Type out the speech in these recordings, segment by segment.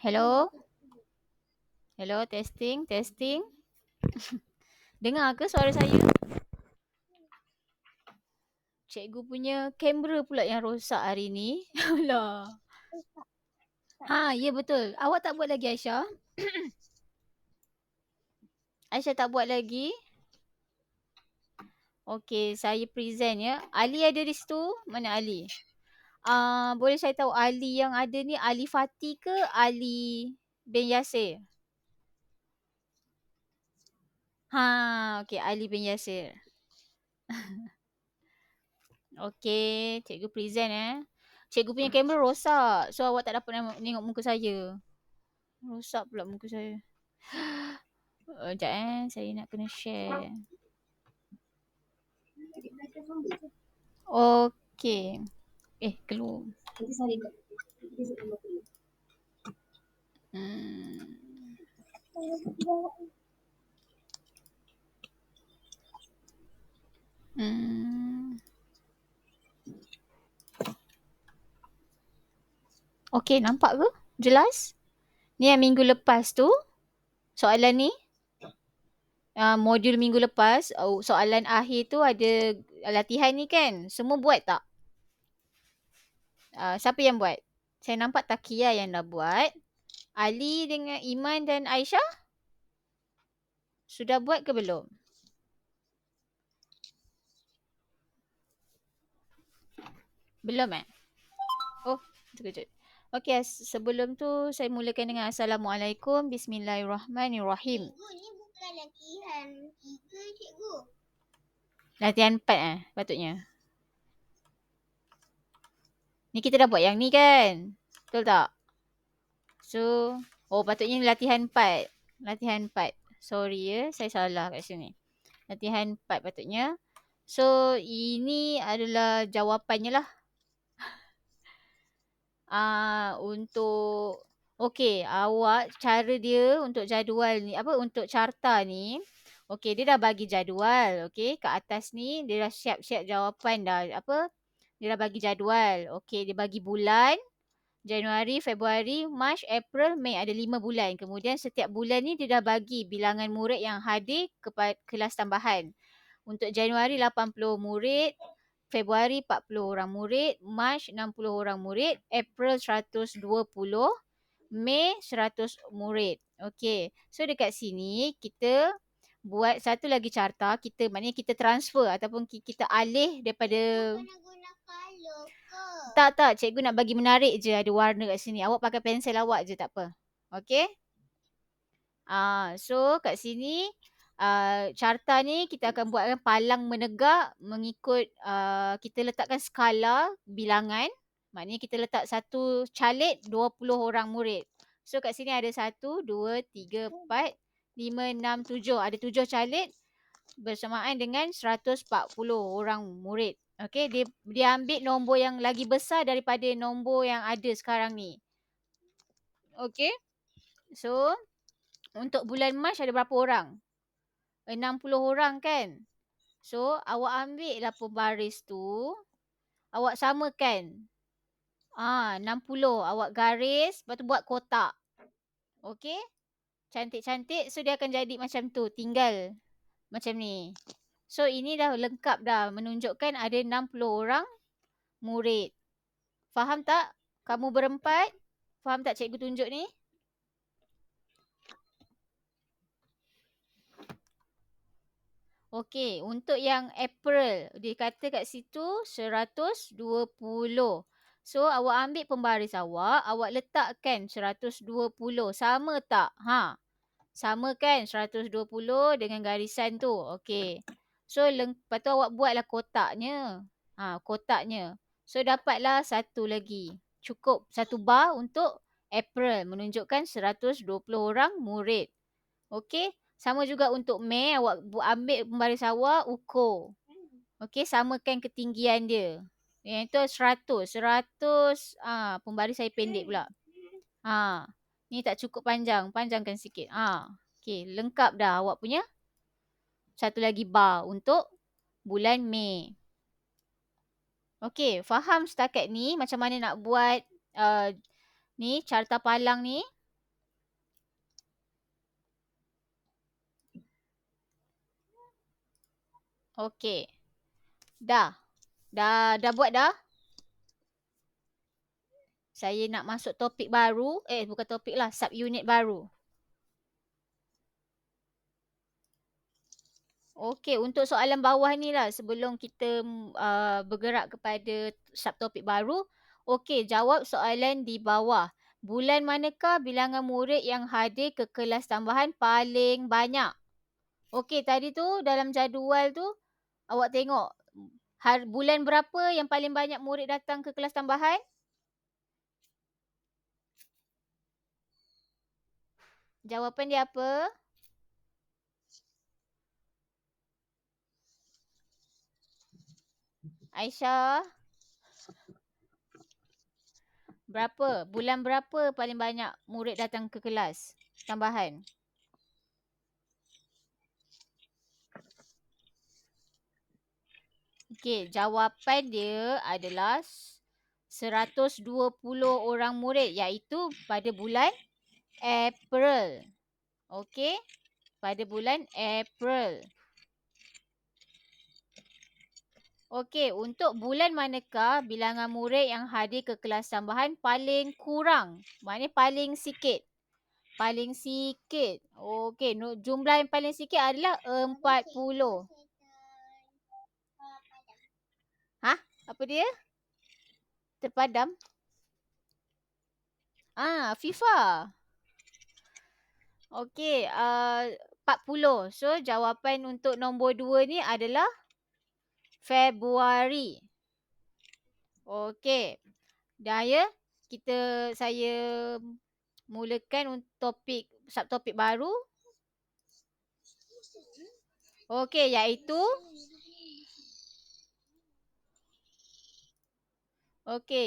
Hello? Hello, testing, testing. Dengar ke suara saya? Cikgu punya kamera pula yang rosak hari ni. Alah. Ha, ya betul. Awak tak buat lagi Aisyah? Aisyah tak buat lagi? Okey, saya present ya. Ali ada di situ? Mana Ali? Boleh saya tahu Ali yang ada ni Ali Fatih ke Ali bin Yasir? Okey, Ali bin Yasir. Okey, cikgu present Cikgu punya kamera rosak. So awak tak dapat tengok muka saya. Rosak pula muka saya. Sekejap saya nak kena share. Okey. Keluar. Hmm. Hmm. Okey, nampak ke? Jelas? Ni yang minggu lepas tu. Soalan ni. Modul minggu lepas. Soalan akhir tu ada latihan ni kan? Semua buat tak? Siapa yang buat? Saya nampak Takia yang dah buat. Ali dengan Iman dan Aisyah? Sudah buat ke belum? Belum Oh, terkejut. Okey, sebelum tu saya mulakan dengan Assalamualaikum, Bismillahirrahmanirrahim. Cikgu, ni bukan latihan 3, cikgu. Latihan 4 patutnya. Ni kita dah buat yang ni kan? Betul tak? So, patutnya latihan 4. Latihan 4. Sorry saya salah kat sini. Latihan 4 patutnya. So, ini adalah jawapannya lah. Untuk awak cara dia untuk jadual ni untuk carta ni. Dia dah bagi jadual. Kat atas ni dia dah siap-siap jawapan dah dia dah bagi jadual. Dia bagi bulan Januari, Februari, Mac, April, Mei, ada 5 bulan. Kemudian setiap bulan ni dia dah bagi bilangan murid yang hadir kepada kelas tambahan. Untuk Januari 80 murid, Februari 40 orang murid, Mac 60 orang murid, April 120, Mei 100 murid. So dekat sini kita buat satu lagi carta, maknanya kita transfer ataupun kita alih daripada Kena guna color ke? tak, cikgu nak bagi menarik je ada warna kat sini. Awak pakai pensel awak je tak apa. So kat sini carta ni kita akan buatkan palang menegak mengikut kita letakkan skala bilangan. Maknanya kita letak satu calit 20 orang murid. So kat sini ada 1, 2, 3, 4, 5, 6, 7. Ada 7 calit bersamaan dengan 140 orang murid. Dia ambil nombor yang lagi besar daripada nombor yang ada sekarang ni. So untuk bulan Mac ada berapa orang? 60 orang kan? So, awak ambil lah pembaris tu. Awak samakan. 60. Awak garis. Lepas tu buat kotak. Cantik-cantik. So, dia akan jadi macam tu. Tinggal macam ni. So, ini dah lengkap dah. Menunjukkan ada 60 orang murid. Faham tak? Kamu berempat. Faham tak cikgu tunjuk ni? Untuk yang April, dia kata kat situ 120. So, awak ambil pembaris awak letakkan 120. Sama tak? Sama kan 120 dengan garisan tu. So, lepas tu awak buatlah kotaknya. Kotaknya. So, dapatlah satu lagi. Cukup satu bar untuk April. Menunjukkan 120 orang murid. Sama juga untuk Mei, awak ambil pembaris awak, ukur. Samakan ketinggian dia. Yang itu 100. 100, pembaris saya pendek pula. Ni tak cukup panjang. Panjangkan sikit. Lengkap dah awak punya. Satu lagi bar untuk bulan Mei. Faham setakat ni macam mana nak buat ni carta palang ni? Okey. Dah. Dah buat dah? Saya nak masuk topik baru. Bukan topik lah. Subunit baru. Okey, untuk soalan bawah ni lah sebelum kita bergerak kepada subtopik baru. Okey, jawab soalan di bawah. Bulan manakah bilangan murid yang hadir ke kelas tambahan paling banyak? Okey, tadi tu dalam jadual tu awak tengok bulan berapa yang paling banyak murid datang ke kelas tambahan? Jawapan dia apa? Aisyah, berapa? Bulan berapa paling banyak murid datang ke kelas tambahan? Okey, jawapan dia adalah 120 orang murid iaitu pada bulan April. Okey, pada bulan April. Okey, untuk bulan manakah bilangan murid yang hadir ke kelas tambahan paling kurang? Maknanya paling sikit. Paling sikit. Okey, jumlah yang paling sikit adalah 40. Hah? Apa dia? Terpadam? FIFA. Okey, 40. So, jawapan untuk nombor 2 ni adalah Februari. Okey. Dah ya? Saya mulakan untuk subtopik baru. Okey,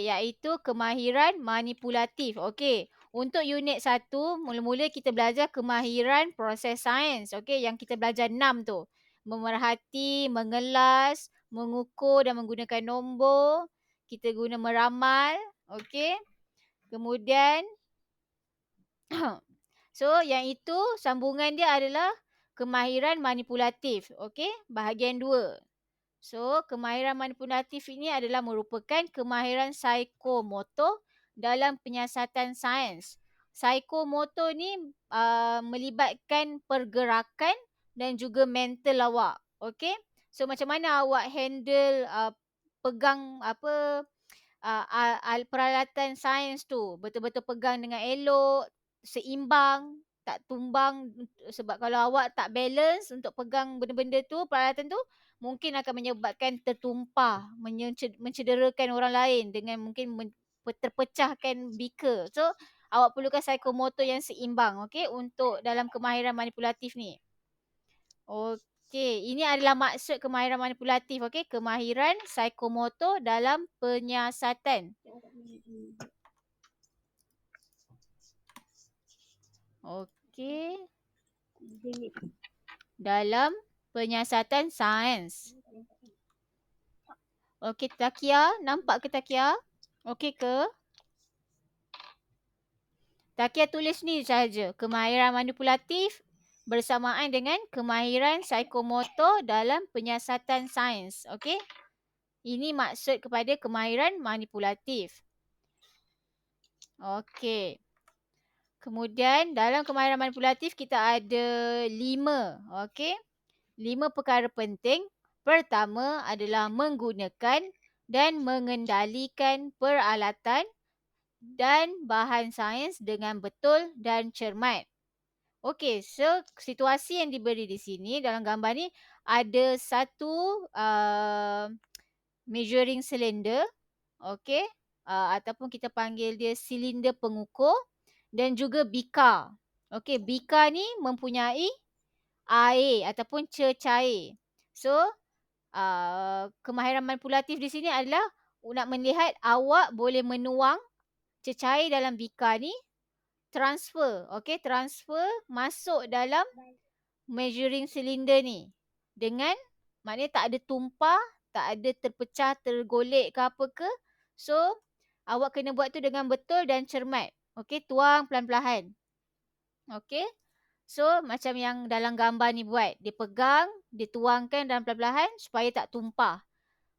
iaitu kemahiran manipulatif. Okey, untuk unit 1, mula-mula kita belajar kemahiran proses sains. Okey, yang kita belajar 6 tu. Memerhati, mengelas, mengukur dan menggunakan nombor. Kita guna meramal. Okey. Kemudian, so yang itu sambungan dia adalah kemahiran manipulatif. Okey, bahagian 2. So, kemahiran manipulatif ini adalah merupakan kemahiran psikomotor dalam penyiasatan sains. Psikomotor ni melibatkan pergerakan dan juga mental awak. Okey? So, macam mana awak handle pegang peralatan sains tu. Betul-betul pegang dengan elok, seimbang, tak tumbang. Sebab kalau awak tak balance untuk pegang benda-benda tu, peralatan tu, mungkin akan menyebabkan tertumpah, mencederakan orang lain dengan mungkin terpecahkan beaker. So, awak perlukan psikomotor yang seimbang, okey, untuk dalam kemahiran manipulatif ni. Okey, ini adalah maksud kemahiran manipulatif, okey, kemahiran psikomotor dalam penyiasatan. Okey. Dalam penyiasatan sains. Okey, Takia, nampak ke Takia? Okey ke? Takia tulis ni sahaja. Kemahiran manipulatif bersamaan dengan kemahiran psikomotor dalam penyiasatan sains. Okey? Ini maksud kepada kemahiran manipulatif. Okey. Kemudian dalam kemahiran manipulatif kita ada 5. Okey? 5 perkara penting. Pertama adalah menggunakan dan mengendalikan peralatan dan bahan sains dengan betul dan cermat. Okey, so situasi yang diberi di sini dalam gambar ni ada satu measuring cylinder, okey, ataupun kita panggil dia silinder pengukur dan juga bika. Okey, bika ni mempunyai air ataupun cecair. So, kemahiran manipulatif di sini adalah nak melihat awak boleh menuang cecair dalam bika ni, transfer, okey, transfer masuk dalam measuring cylinder ni dengan maknanya tak ada tumpah, tak ada terpecah, tergolek ke apa ke. So, awak kena buat tu dengan betul dan cermat. Okey, tuang pelan-pelan. Okey. So macam yang dalam gambar ni buat, dia pegang, dia tuangkan dalam perlahan-lahan supaya tak tumpah.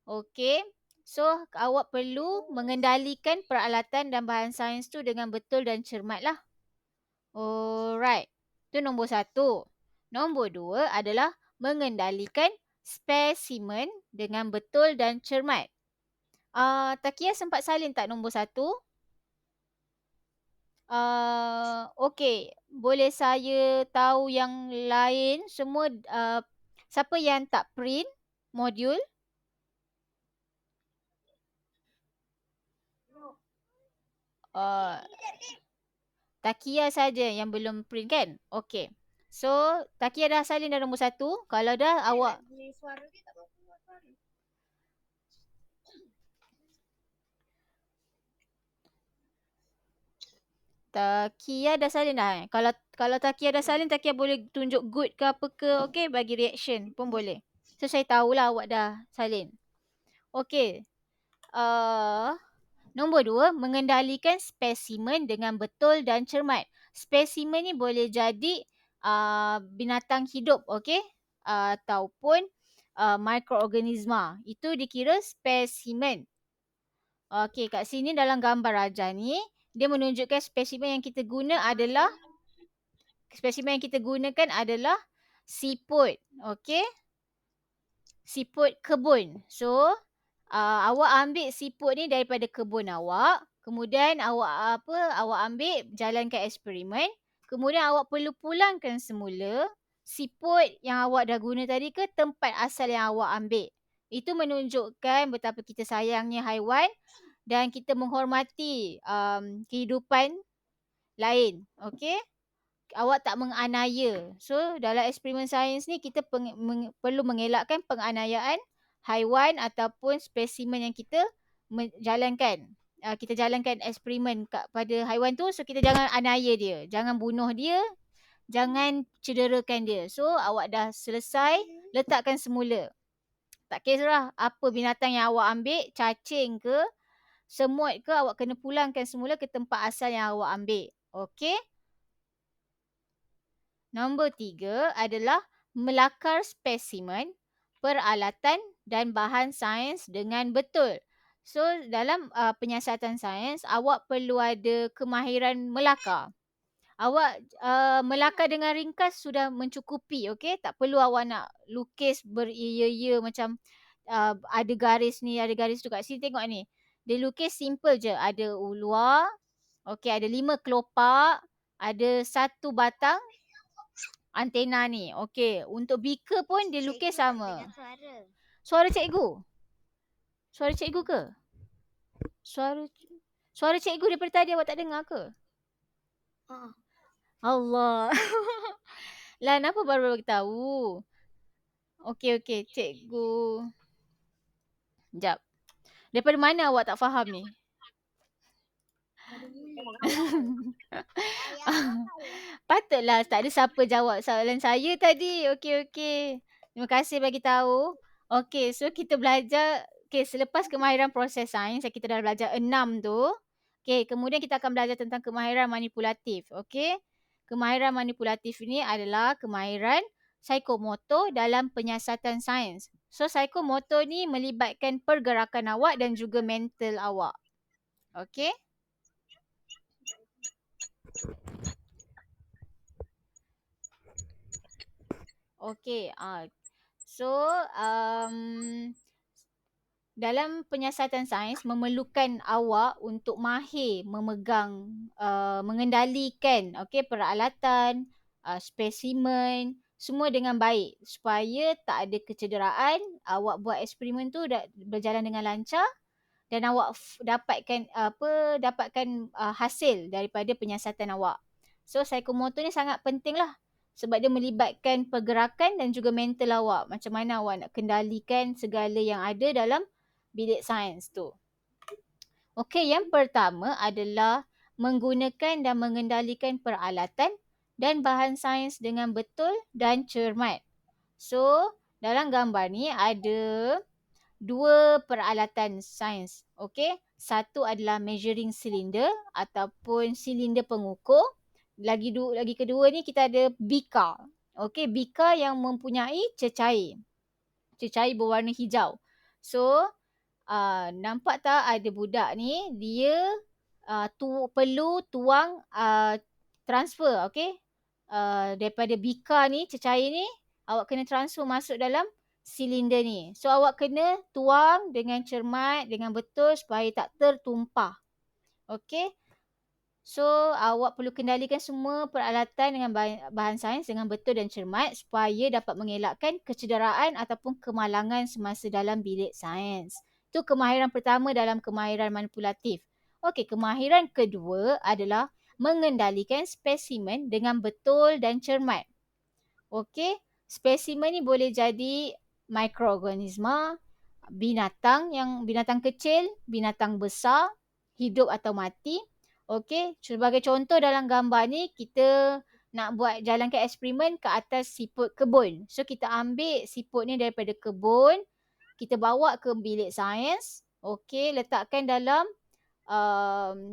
Okey. So awak perlu mengendalikan peralatan dan bahan sains tu dengan betul dan cermat lah. Alright. Itu nombor 1. Nombor 2 adalah mengendalikan spesimen dengan betul dan cermat. Takia sempat salin tak nombor 1? Okey. Boleh saya tahu yang lain semua, siapa yang tak print modul? Uh, Takia saja yang belum print kan? Okey. So, Takia dah salin dah nombor 1. Kalau dah awak Suara dia tak berapa suara. Takia dah salin dah. Kalau Takia dah salin, Takia boleh tunjuk good ke apa ke, okey, bagi reaction pun boleh. So saya tahulah awak dah salin. Okey. Nombor 2, mengendalikan spesimen dengan betul dan cermat. Spesimen ni boleh jadi binatang hidup, okey? Ataupun mikroorganisma. Itu dikira spesimen. Okey, kat sini dalam gambar Raja ni, dia menunjukkan spesimen yang kita guna adalah siput. Okey? Siput kebun. So, awak ambil siput ni daripada kebun awak. Kemudian awak ambil jalankan eksperimen. Kemudian awak perlu pulangkan semula siput yang awak dah guna tadi ke tempat asal yang awak ambil. Itu menunjukkan betapa kita sayangnya haiwan dan kita menghormati kehidupan lain. Okey? Awak tak menganiaya. So, dalam eksperimen sains ni kita perlu mengelakkan penganiayaan haiwan ataupun spesimen yang kita jalankan. Kita jalankan eksperimen pada haiwan tu, so kita jangan aniaya dia. Jangan bunuh dia, jangan cederakan dia. So, awak dah selesai, letakkan semula. Tak kisah apa binatang yang awak ambil, cacing ke, semut ke, awak kena pulangkan semula ke tempat asal yang awak ambil. Okey? Nombor 3 adalah melakar spesimen, peralatan dan bahan sains dengan betul. So, dalam penyiasatan sains, awak perlu ada kemahiran melakar. Awak melakar dengan ringkas sudah mencukupi, okey? Tak perlu awak nak lukis beria-ia macam ada garis ni, ada garis tu. Kat sini tengok ni. Dia lukis simple je. Ada uluar, okey, ada 5 kelopak, ada 1 batang antena ni. Okey, untuk beaker pun dia lukis sama. Suara. Suara cikgu? Suara cikgu ke? Suara cikgu daripada tadi awak tak dengar ke? Allah. Lah, kenapa baru bagi tahu? Okey, cikgu. Sekejap. Daripada mana awak tak faham ni? Patutlah tak ada siapa jawab soalan saya tadi. Okey. Terima kasih bagi tahu. Okey, so kita belajar. Okey, selepas kemahiran proses sains yang kita dah belajar 6 tu. Okey, kemudian kita akan belajar tentang kemahiran manipulatif. Okey. Kemahiran manipulatif ini adalah kemahiran psikomotor dalam penyiasatan sains. So, psikomotor ni melibatkan pergerakan awak dan juga mental awak. Okey. Okey. So, dalam penyiasatan sains memerlukan awak untuk mahir memegang, mengendalikan peralatan, spesimen, semua dengan baik supaya tak ada kecederaan, awak buat eksperimen tu berjalan dengan lancar dan awak dapatkan hasil daripada penyiasatan awak. So, psikomotor ni sangat penting lah sebab dia melibatkan pergerakan dan juga mental awak. Macam mana awak nak kendalikan segala yang ada dalam bilik sains tu. Okey, yang pertama adalah menggunakan dan mengendalikan peralatan dan bahan sains dengan betul dan cermat. So, dalam gambar ni ada 2 peralatan sains. Okey, satu adalah measuring cylinder ataupun silinder pengukur lagi kedua ni kita ada bika. Okey, bika yang mempunyai cecair. Cecair berwarna hijau. So, nampak tak ada budak ni, dia perlu tuang transfer, okey. Daripada bika ni, cecair ni, awak kena transfer masuk dalam silinder ni. So, awak kena tuang dengan cermat, dengan betul supaya tak tertumpah. Okey. So, awak perlu kendalikan semua peralatan dengan bahan sains dengan betul dan cermat supaya dapat mengelakkan kecederaan ataupun kemalangan semasa dalam bilik sains. Itu kemahiran pertama dalam kemahiran manipulatif. Okey, kemahiran kedua adalah mengendalikan spesimen dengan betul dan cermat. Okey, spesimen ni boleh jadi mikroorganisma, binatang kecil, binatang besar, hidup atau mati. Okey, sebagai contoh dalam gambar ni kita nak buat jalankan eksperimen ke atas siput kebun. So kita ambil siput ni daripada kebun, kita bawa ke bilik sains. Okey, letakkan dalam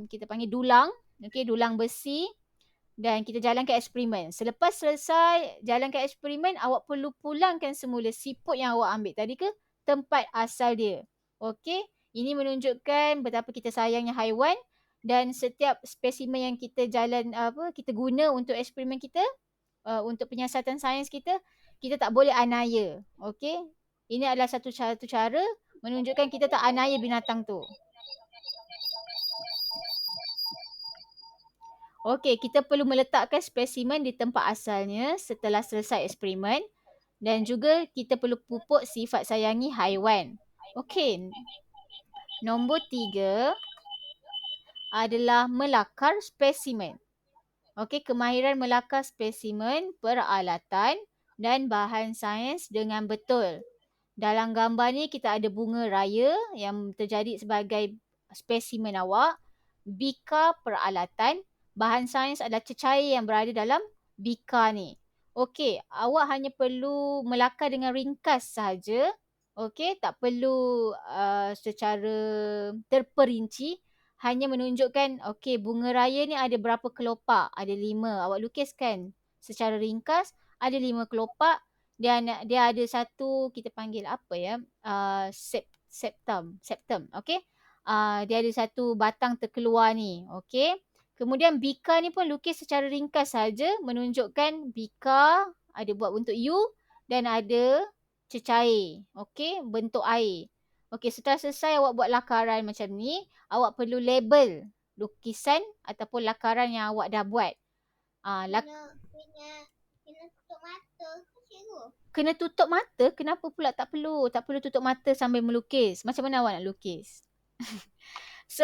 kita panggil dulang, okey, dulang besi. Dan kita jalankan eksperimen. Selepas selesai jalankan eksperimen, awak perlu pulangkan semula siput yang awak ambil tadi ke tempat asal dia. Okey, ini menunjukkan betapa kita sayangnya haiwan dan setiap spesimen yang kita guna untuk eksperimen kita, untuk penyiasatan sains kita, kita tak boleh aniaya. Okey, ini adalah satu cara menunjukkan kita tak aniaya binatang tu. Okey, kita perlu meletakkan spesimen di tempat asalnya setelah selesai eksperimen dan juga kita perlu pupuk sifat sayangi haiwan. Okey, nombor 3 adalah melakar spesimen. Okey, kemahiran melakar spesimen, peralatan dan bahan sains dengan betul. Dalam gambar ni kita ada bunga raya yang terjadi sebagai spesimen awak, bika peralatan, bahan sains adalah cecair yang berada dalam bika ni. Okey, awak hanya perlu melakar dengan ringkas sahaja. Okey, tak perlu secara terperinci. Hanya menunjukkan, okey, bunga raya ni ada berapa kelopak? Ada 5. Awak lukiskan secara ringkas, ada 5 kelopak. Dan dia ada satu, kita panggil apa ya, septum, okey. Dia ada satu batang terkeluar ni, okey. Kemudian bika ni pun lukis secara ringkas saja menunjukkan bika ada buat bentuk U dan ada cecair, okey, bentuk air. Okey, setelah selesai awak buat lakaran macam ni, awak perlu label lukisan ataupun lakaran yang awak dah buat. Kena tutup mata ke cikgu? Kena tutup mata? Kenapa pula tak perlu? Tak perlu tutup mata sambil melukis. Macam mana awak nak lukis? So,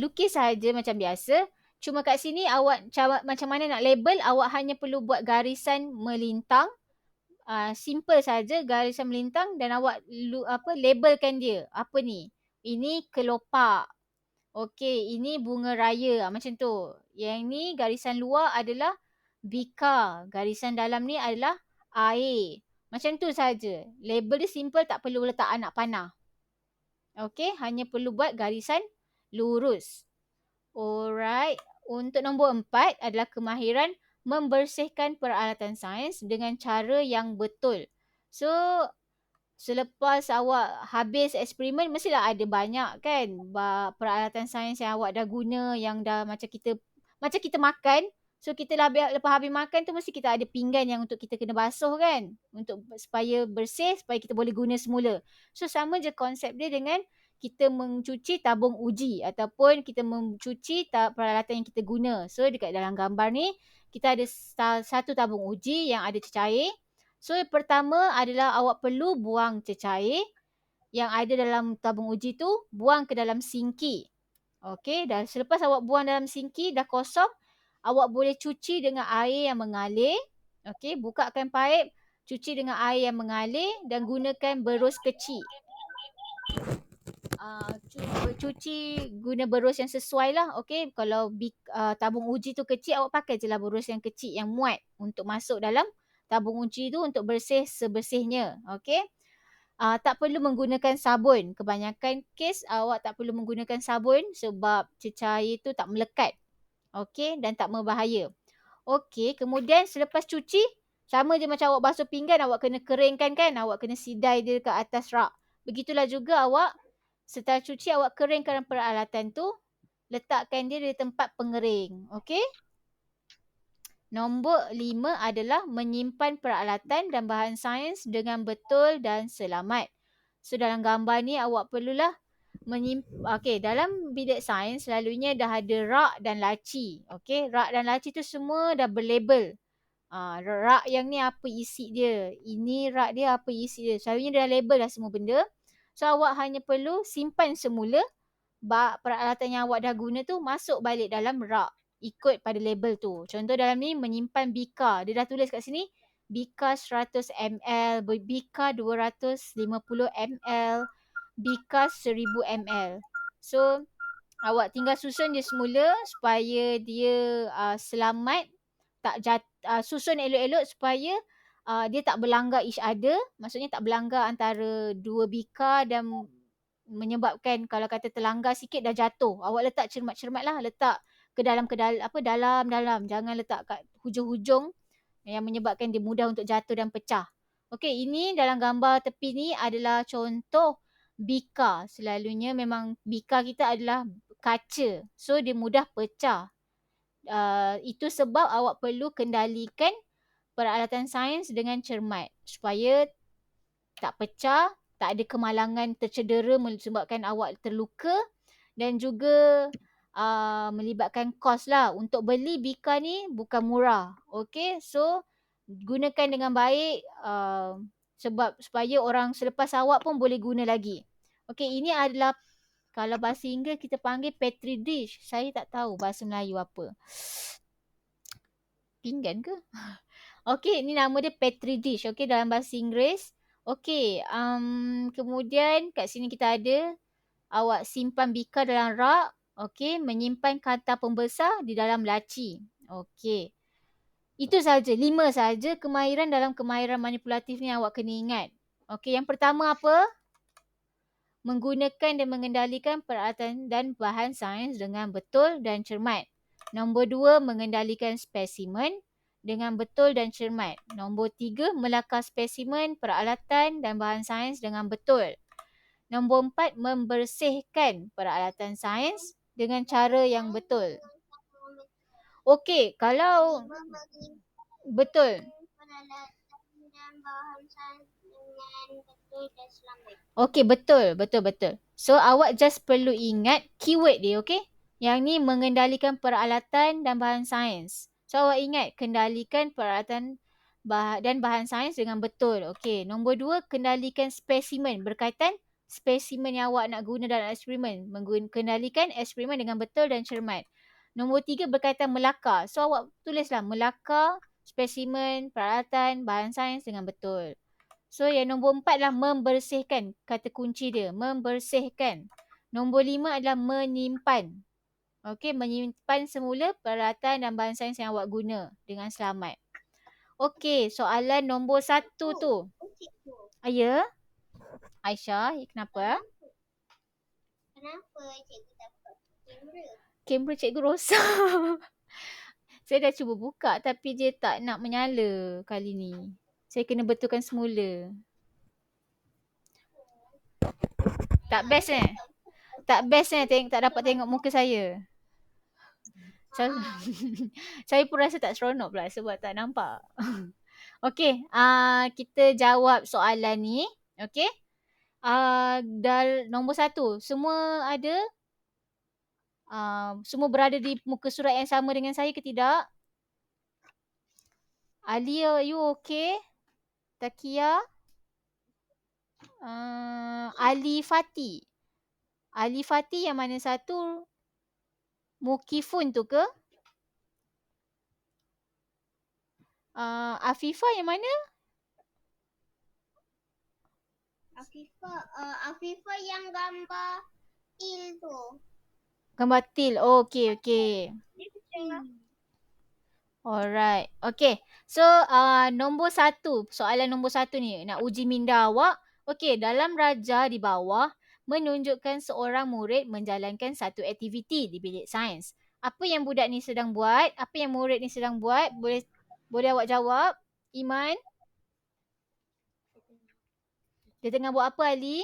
lukis saja macam biasa. Cuma kat sini awak macam mana nak label, awak hanya perlu buat garisan melintang. Simple saja garisan melintang dan awak labelkan dia. Apa ni? Ini kelopak. Okey, ini bunga raya. Macam tu. Yang ni garisan luar adalah bika. Garisan dalam ni adalah air. Macam tu saja. Label dia simple, tak perlu letak anak panah. Okey, hanya perlu buat garisan lurus. Alright. Untuk nombor 4 adalah kemahiran membersihkan peralatan sains dengan cara yang betul. So, selepas awak habis eksperimen, mestilah ada banyak kan peralatan sains yang awak dah guna, yang dah macam kita makan. So, kita lepas habis makan tu mesti kita ada pinggan yang untuk kita kena basuh kan. Supaya bersih, supaya kita boleh guna semula. So, sama je konsep dia dengan kita mencuci tabung uji ataupun kita mencuci peralatan yang kita guna. So, dekat dalam gambar ni, kita ada satu tabung uji yang ada cecair. So, yang pertama adalah awak perlu buang cecair yang ada dalam tabung uji tu, buang ke dalam sinki. Okey, dan selepas awak buang dalam sinki, dah kosong, awak boleh cuci dengan air yang mengalir. Okey, bukakan paip, cuci dengan air yang mengalir dan gunakan berus kecil. Cuci guna berus yang sesuai lah. Okey, kalau tabung uji tu kecil, awak pakai je lah berus yang kecil yang muat untuk masuk dalam tabung uji tu untuk bersih sebersihnya. Okey. Tak perlu menggunakan sabun. Kebanyakan kes awak tak perlu menggunakan sabun sebab cecair tu tak melekat. Okey, dan tak berbahaya. Okey, kemudian selepas cuci, sama je macam awak basuh pinggan, awak kena keringkan kan, awak kena sidai dia ke atas rak. Begitulah juga awak setelah cuci awak keringkan peralatan tu, letakkan dia di tempat pengering. Okey? Nombor 5 adalah menyimpan peralatan dan bahan sains dengan betul dan selamat. So dalam gambar ni awak perlulah okey, dalam bilik sains selalunya dah ada rak dan laci. Okey, rak dan laci tu semua dah berlabel. Rak yang ni apa isi dia. Ini rak dia apa isi dia. Selalunya dah label dah semua benda. So awak hanya perlu simpan semula peralatan yang awak dah guna tu masuk balik dalam rak. Ikut pada label tu. Contoh dalam ni menyimpan bika. Dia dah tulis kat sini. Bika 100 ml, bika 250 ml, bika 1000 ml. So awak tinggal susun dia semula supaya dia selamat, susun elok-elok supaya dia tak berlanggar each other. Maksudnya tak berlanggar antara dua bika dan menyebabkan kalau kata terlanggar sikit dah jatuh. Awak letak cermat-cermat lah, letak dalam. Jangan letak kat hujung-hujung yang menyebabkan dia mudah untuk jatuh dan pecah. Okey, ini dalam gambar tepi ni adalah contoh bika. Selalunya memang bika kita adalah kaca. So dia mudah pecah. Itu sebab awak perlu kendalikan peralatan sains dengan cermat supaya tak pecah, tak ada kemalangan tercedera menyebabkan awak terluka dan juga melibatkan kos lah. Untuk beli bika ni bukan murah. Okey, so gunakan dengan baik sebab supaya orang selepas awak pun boleh guna lagi. Okey, ini adalah kalau bahasa Inggeris kita panggil petri dish. Saya tak tahu bahasa Melayu apa. Pinggan ke? Okey, ini nama dia petri dish. Okey, dalam bahasa Inggeris. Okey, kemudian kat sini kita ada awak simpan bika dalam rak. Okey, menyimpan kanta pembesar di dalam laci. Okey. Itu saja, 5 saja kemahiran dalam kemahiran manipulatif ni awak kena ingat. Okey, yang pertama apa? Menggunakan dan mengendalikan peralatan dan bahan sains dengan betul dan cermat. Nombor 2, mengendalikan spesimen dengan betul dan cermat. Nombor 3, melakar spesimen, peralatan dan bahan sains dengan betul. Nombor 4, membersihkan peralatan sains dengan cara yang betul. Okey, kalau betul. Peralatan dan bahan sains dengan betul dan selamat. Okey, betul. So, awak just perlu ingat keyword dia, okey? Yang ni mengendalikan peralatan dan bahan sains. So, awak ingat kendalikan peralatan dan bahan sains dengan betul. Okey, nombor 2, kendalikan spesimen. Berkaitan spesimen yang awak nak guna dalam eksperimen. Kendalikan eksperimen dengan betul dan cermat. Nombor 3, berkaitan melakar. So, awak tulislah melakar spesimen, peralatan, bahan sains dengan betul. So yang nombor 4 adalah membersihkan. Kata kunci dia, membersihkan. Nombor 5 adalah menyimpan. Okey, menyimpan semula peralatan dan bahan sains yang awak guna dengan selamat. Okey, soalan nombor 1 tu. Ya? Aisyah, kenapa? Kenapa cikgu dapat kamera? Kamera cikgu rosak. Saya dah cuba buka tapi dia tak nak menyala kali ni. Saya kena betulkan semula. Tak best tak dapat tengok muka saya. Saya pun rasa tak seronok pula sebab tak nampak. Okey, kita jawab soalan ni. Okey. Nombor 1, semua ada? Semua berada di muka surat yang sama dengan saya ke tidak? Alia, you okay? Takia? Ali Fati. Ali Fati yang mana satu? Mukifun tu ke? Afifah yang mana? Afifah yang gambar til tu. Gambar til. Oh, okey. Alright. Okay. So, nombor 1. Soalan nombor 1 ni. Nak uji minda awak. Okay. Dalam raja di bawah, menunjukkan seorang murid menjalankan satu aktiviti di bilik sains. Apa yang budak ni sedang buat? Apa yang murid ni sedang buat? Boleh awak jawab? Iman? Dia tengah buat apa, Ali?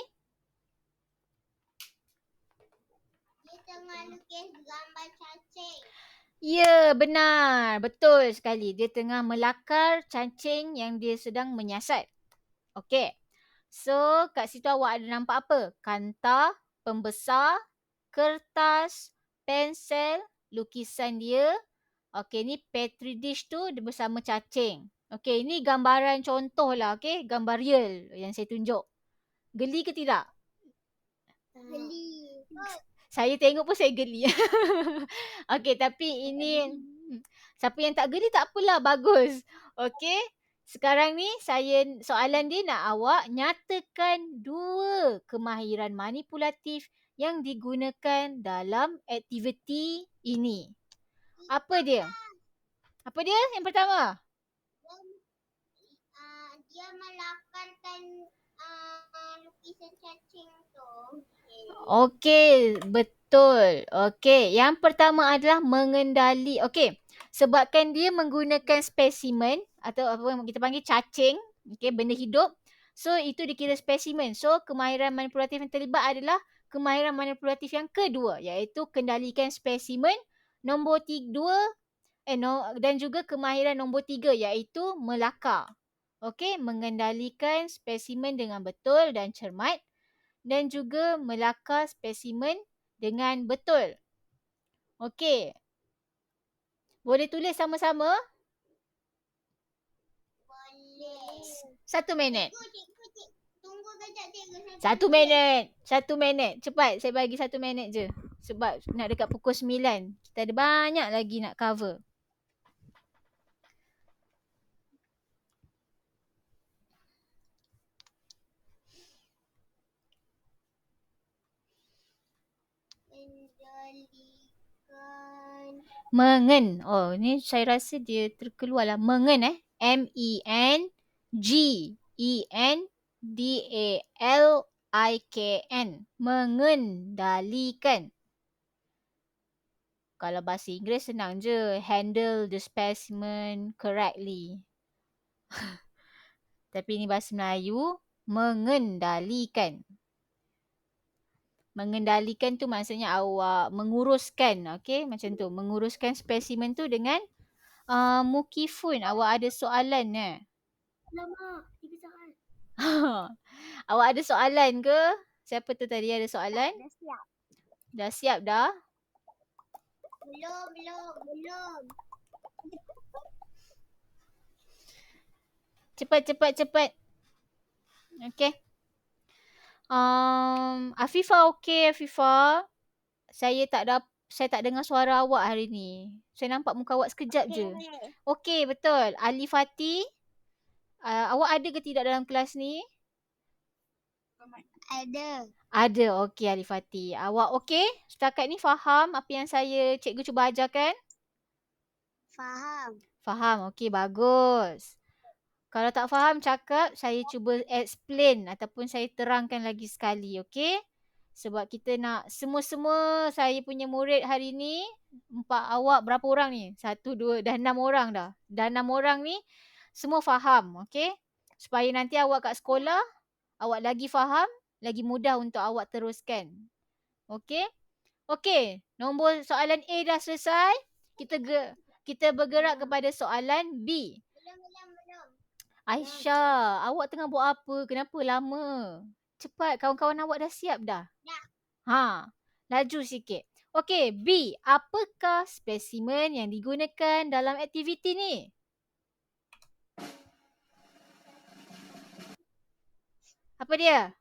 Dia tengah lukis gambar cacing. Ya, benar. Betul sekali. Dia tengah melakar cacing yang dia sedang menyiasat. Okey. So, kat situ awak ada nampak apa? Kanta, pembesar, kertas, pensel, lukisan dia. Okey, ni petri dish tu dia bersama cacing. Okey, ini gambaran contoh lah. Okey, gambar real yang saya tunjuk. Geli ke tidak? Geli. Saya tengok pun saya geli. Okey, tapi ini siapa yang tak geli tak apalah, bagus. Okey. Sekarang ni soalan dia nak awak nyatakan 2 kemahiran manipulatif yang digunakan dalam aktiviti ini. Apa dia? Apa dia yang pertama? Dia melakarkan lukisan cacing tu. Okey, betul. Okey, yang pertama adalah mengendali. Okey, sebabkan dia menggunakan spesimen atau apa yang kita panggil cacing, okey, benda hidup. So, itu dikira spesimen. So, kemahiran manipulatif yang terlibat adalah kemahiran manipulatif yang kedua, iaitu kendalikan spesimen. Nombor 2 dan juga kemahiran nombor 3 iaitu melakar. Okey, mengendalikan spesimen dengan betul dan cermat dan juga melakar spesimen dengan betul. Okey. Boleh tulis sama-sama? Boleh. 1 minit. Cikgu. Tunggu kejap cikgu. 1 minit. 1 minit. Cepat, saya bagi 1 minit je. Sebab nak dekat pukul 9. Kita ada banyak lagi nak cover. Mengen. Oh, ni saya rasa dia terkeluar lah. Mengen MENGENDALIKN. Mengendalikan. Kalau bahasa Inggeris senang je. Handle the specimen correctly. Tapi ni bahasa Melayu. Mengendalikan. Mengendalikan tu maksudnya awak menguruskan. Okay, macam tu. Menguruskan spesimen tu dengan Mukifun. Awak ada soalan Lama. 3 saat. Awak ada soalan ke? Siapa tu tadi ada soalan? Dah siap. Dah siap dah? Belum. Cepat. Okay. Afifah okey, Afifah. Saya tak dengar suara awak hari ni. Saya nampak muka awak sekejap je. Okey, betul. Ali Fati. Awak ada ke tidak dalam kelas ni? Ada. Okey, Ali Fati. Awak okey? Setakat ni faham apa yang cikgu cuba ajarkan? Faham. Okey, bagus. Kalau tak faham cakap, saya cuba explain ataupun saya terangkan lagi sekali, okey? Sebab kita nak semua saya punya murid hari ni, awak berapa orang ni? 1, 2, dah 6 orang dah. Dah 6 orang ni, semua faham, okey? Supaya nanti awak kat sekolah, awak lagi faham, lagi mudah untuk awak teruskan. Okey? Okey, nombor soalan A dah selesai. Kita bergerak kepada soalan B. Belum. Aisyah, awak tengah buat apa? Kenapa lama? Cepat, kawan-kawan awak dah siap dah? Dah. Laju sikit. Okey, B. Apakah spesimen yang digunakan dalam aktiviti ni? Apa dia?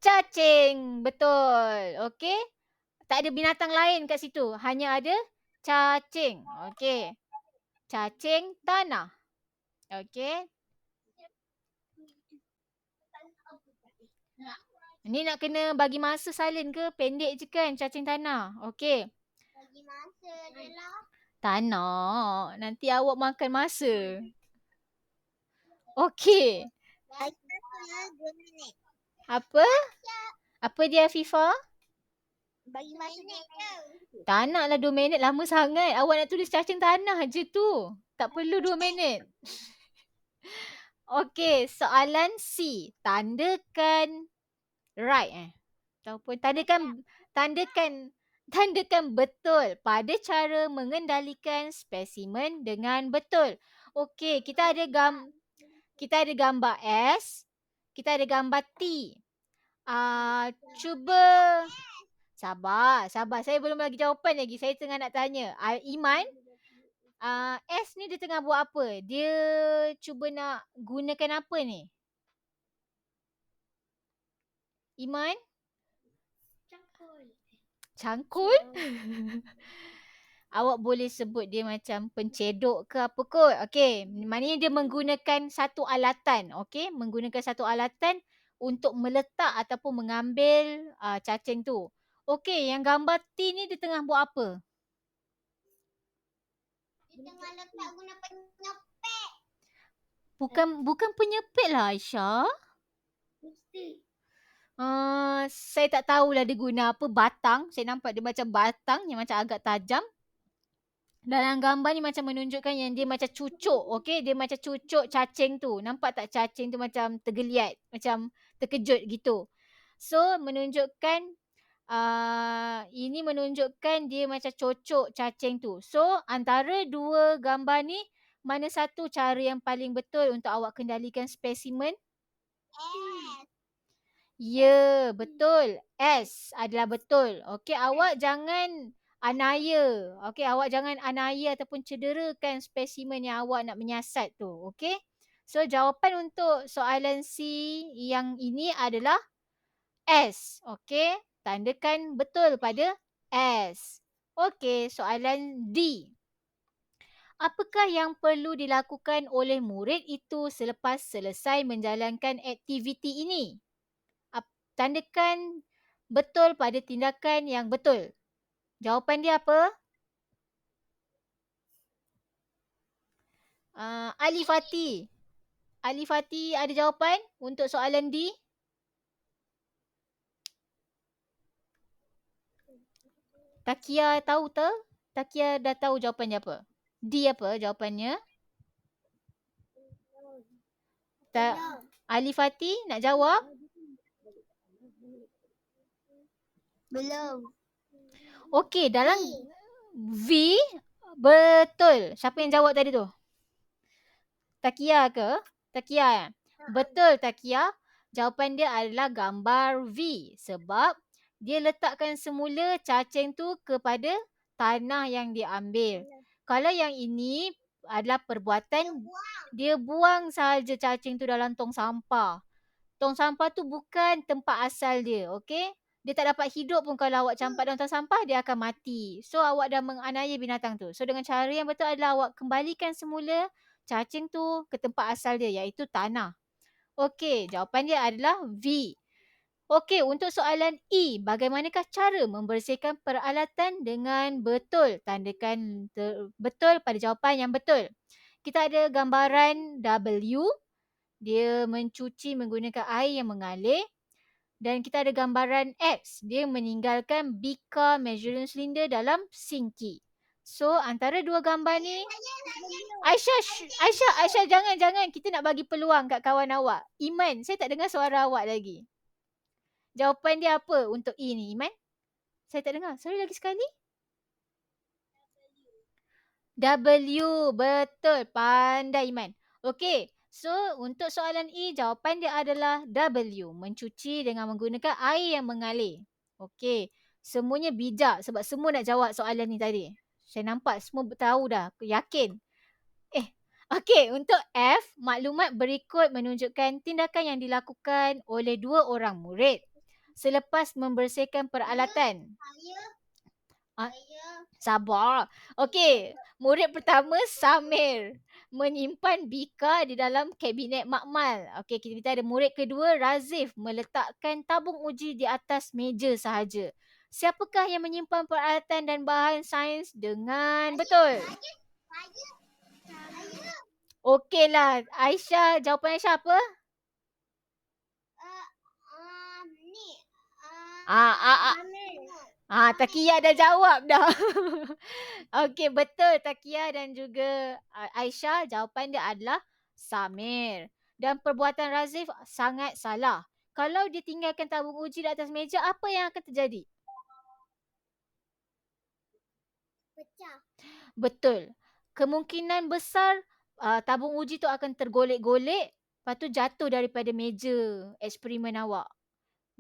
Cacing. Betul. Okey. Tak ada binatang lain kat situ. Hanya ada cacing. Okey. Cacing tanah. Okey. Ni nak kena bagi masa salin ke? Pendek je kan cacing tanah. Okey. Bagi masa je lah. Tak nak. Nanti awak makan masa. Okey. 2 minit. Apa? Apa dia, Afifah? Bagi masa 2 minit je. Tak naklah 2 minit, lama sangat. Awak nak tulis cacing tanah je tu. Tak perlu 2 minit. Okey, soalan C. Tandakan right ataupun tandakan betul pada cara mengendalikan spesimen dengan betul. Okey, kita ada gambar S, kita ada gambar T. Cuba sabar. Saya belum bagi jawapan lagi. Saya tengah nak tanya. Iman, S ni dia tengah buat apa? Dia cuba nak gunakan apa ni? Iman? Cangkul? Awak boleh sebut dia macam pencedok ke apa kot. Okey, maknanya dia menggunakan satu alatan. Okey, menggunakan satu alatan untuk meletak ataupun mengambil cacing tu. Okey, yang gambar T ni dia tengah buat apa? Dia tengah letak guna penyepit. Bukan penyepit lah Aisyah. Mesti. Saya tak tahulah dia guna apa. Batang. Saya nampak dia macam batang yang macam agak tajam. Dalam gambar ni macam menunjukkan yang dia macam cucuk. Okay, dia macam cucuk cacing tu. Nampak tak cacing tu macam tergeliat. Macam terkejut gitu. So, menunjukkan ini menunjukkan dia macam cucuk cacing tu. So, antara dua gambar ni, mana satu cara yang paling betul untuk awak kendalikan spesimen? S. Ya, betul. S adalah betul. Okey, awak jangan anaya. Okey, awak jangan anaya ataupun cederakan spesimen yang awak nak menyiasat tu. Okey. So, jawapan untuk soalan C yang ini adalah S. Okey, tandakan betul pada S. Okey, soalan D. Apakah yang perlu dilakukan oleh murid itu selepas selesai menjalankan aktiviti ini? Tandakan betul pada tindakan yang betul. Jawapan dia apa? Ali Fati. Ali Fati ada jawapan untuk soalan D? Takia tahu tak? Takia dah tahu jawapannya apa? D apa jawapannya? Ali Fati nak jawab? Belum. Okey, dalam V betul. Siapa yang jawab tadi tu? Takia ke? Takia Betul Takia. Jawapan dia adalah gambar V. Sebab dia letakkan semula cacing tu kepada tanah yang dia ambil. Kalau yang ini adalah perbuatan, dia buang sahaja cacing tu dalam tong sampah. Tong sampah tu bukan tempat asal dia, okey? Dia tak dapat hidup pun kalau awak campak dalam tong sampah, dia akan mati. So, awak dah menganiaya binatang tu. So, dengan cara yang betul adalah awak kembalikan semula cacing tu ke tempat asal dia, iaitu tanah. Okey, jawapan dia adalah V. Okey, untuk soalan E, bagaimanakah cara membersihkan peralatan dengan betul? Tandakan betul pada jawapan yang betul. Kita ada gambaran W. Dia mencuci menggunakan air yang mengalir. Dan kita ada gambaran X. Dia meninggalkan bika measuring cylinder dalam sinki. So, antara dua gambar ni, Aisyah, jangan. Kita nak bagi peluang kat kawan awak. Iman, saya tak dengar suara awak lagi. Jawapan dia apa untuk E ni, Iman? Saya tak dengar. Sorry lagi sekali. W. Betul. Pandai, Iman. Okey. So, untuk soalan E, jawapan dia adalah W. Mencuci dengan menggunakan air yang mengalir. Okey. Semuanya bijak sebab semua nak jawab soalan ni tadi. Saya nampak semua tahu dah. Yakin. Okey. Untuk F, maklumat berikut menunjukkan tindakan yang dilakukan oleh dua orang murid selepas membersihkan peralatan. Sabar. Okey. Murid pertama, Samir, menyimpan bika di dalam kabinet makmal. Okey, kita ada murid kedua, Razif, meletakkan tabung uji di atas meja sahaja. Siapakah yang menyimpan peralatan dan bahan sains dengan betul? Okeylah. Aisyah, jawapan Aisyah apa? Takia dah jawab dah. Okey, betul Takia dan juga Aisyah. Jawapan dia adalah Samir. Dan perbuatan Razif sangat salah. Kalau dia tinggalkan tabung uji di atas meja, apa yang akan terjadi? Pecah. Betul. Kemungkinan besar tabung uji tu akan tergolek-golek, lepas tu jatuh daripada meja eksperimen awak.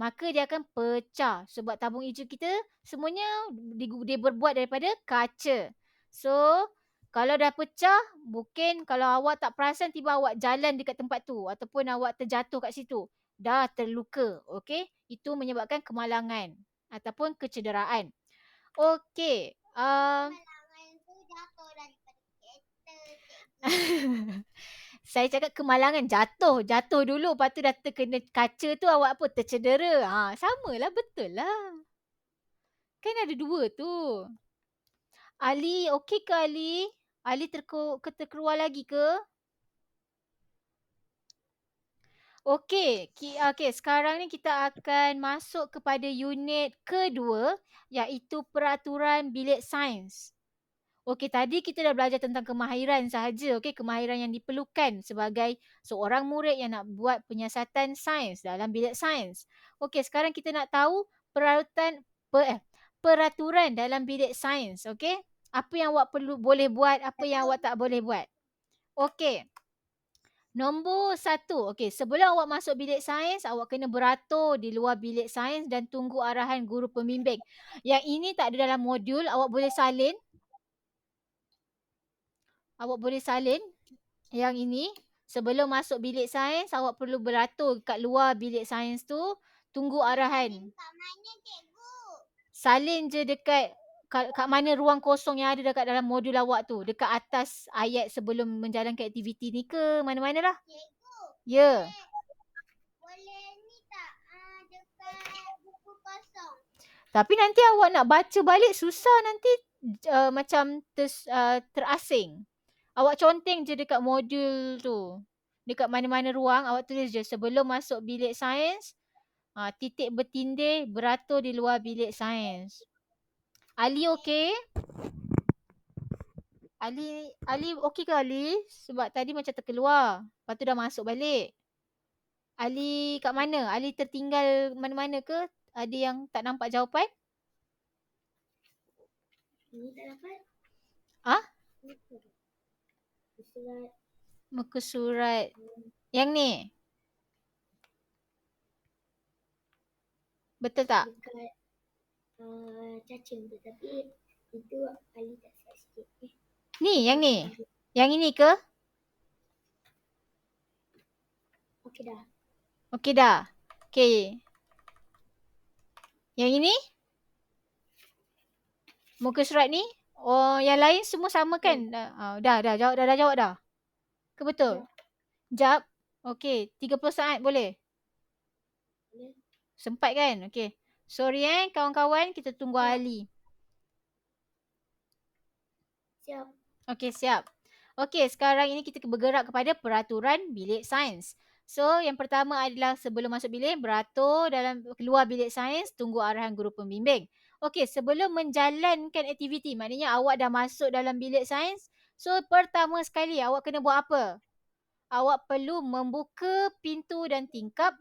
Maka dia akan pecah sebab tabung uji kita semuanya dia berbuat daripada kaca. So, kalau dah pecah, mungkin kalau awak tak perasan tiba awak jalan dekat tempat tu ataupun awak terjatuh kat situ, dah terluka. Okey? Itu menyebabkan kemalangan ataupun kecederaan. Okey. Kemalangan tu jatuh daripada kereta, cikgu. Saya cakap kemalangan jatuh dulu lepas tu dah terkena kaca tu awak apa tercedera. Samalah, betul lah. Kan ada dua tu. Ali, okey ke Ali? Ali terkeluar lagi ke? Okey, okey, sekarang ni kita akan masuk kepada unit kedua iaitu peraturan bilik sains. Okey, tadi kita dah belajar tentang kemahiran sahaja. Okey, kemahiran yang diperlukan sebagai seorang murid yang nak buat penyiasatan sains dalam bilik sains. Okey, sekarang kita nak tahu peraturan dalam bilik sains. Okey, apa yang awak boleh buat, apa yang awak tak boleh buat. Okey. Nombor 1. Okey, sebelum awak masuk bilik sains, awak kena beratur di luar bilik sains dan tunggu arahan guru pembimbing. Yang ini tak ada dalam modul, awak boleh salin. Awak boleh salin yang ini. Sebelum masuk bilik sains, awak perlu beratur kat luar bilik sains tu. Tunggu arahan. Kat mana, cikgu? Salin je dekat kat mana ruang kosong yang ada dekat dalam modul awak tu. Dekat atas ayat sebelum menjalankan aktiviti ni ke mana-mana lah. Cikgu. Ya. Boleh ni tak dekat buku kosong? Tapi nanti awak nak baca balik susah nanti macam terasing. Awak conteng je dekat modul tu. Dekat mana-mana ruang awak tulis je sebelum masuk bilik sains, titik bertindih beratur di luar bilik sains. Ali okey? Ali okey ke Ali? Sebab tadi macam terkeluar. Lepas tu dah masuk balik. Ali kat mana? Ali tertinggal mana-mana ke? Ada yang tak nampak jawapan? Ini tak dapat. Surat. Muka surat. Yang ni? Betul tak? Dekat cacing tu. Tapi itu Ali tak siap sikit. Ni, yang ni? Yang ini ke? Okey dah. Okey dah. Okey. Yang ini? Muka surat ni? Oh, yang lain semua sama kan? Dah jawab dah. Ke betul? Jap. Okey, 30 saat boleh? Boleh. Sempat kan? Okey. Sorry kawan-kawan, kita tunggu Ali. Siap. Okey, siap. Okey, sekarang ini kita bergerak kepada peraturan bilik sains. So, yang pertama adalah sebelum masuk bilik, beratur dalam keluar bilik sains, tunggu arahan guru pembimbing. Okey, sebelum menjalankan aktiviti, maknanya awak dah masuk dalam bilik sains. So, pertama sekali awak kena buat apa? Awak perlu membuka pintu dan tingkap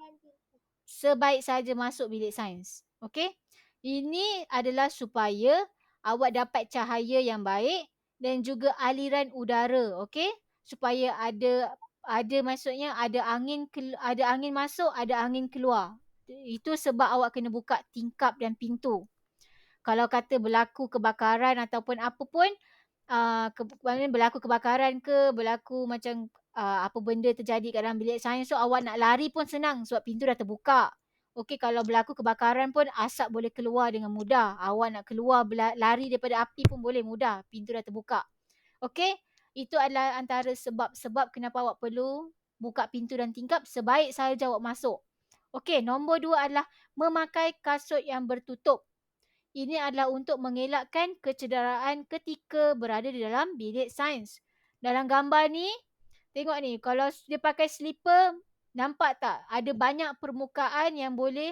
sebaik saja masuk bilik sains. Okey? Ini adalah supaya awak dapat cahaya yang baik dan juga aliran udara, okey? Supaya ada maksudnya ada angin masuk, ada angin keluar. Itu sebab awak kena buka tingkap dan pintu. Kalau kata berlaku kebakaran ataupun apa pun, berlaku kebakaran ke, berlaku macam apa benda terjadi kat dalam bilik sains tu, awak nak lari pun senang sebab pintu dah terbuka. Okey, kalau berlaku kebakaran pun asap boleh keluar dengan mudah. Awak nak keluar lari daripada api pun boleh mudah. Pintu dah terbuka. Okey, itu adalah antara sebab-sebab kenapa awak perlu buka pintu dan tingkap sebaik sahaja awak masuk. Okey, nombor 2 adalah memakai kasut yang bertutup. Ini adalah untuk mengelakkan kecederaan ketika berada di dalam bilik sains. Dalam gambar ni, tengok ni, kalau dia pakai slipper, nampak tak? Ada banyak permukaan yang boleh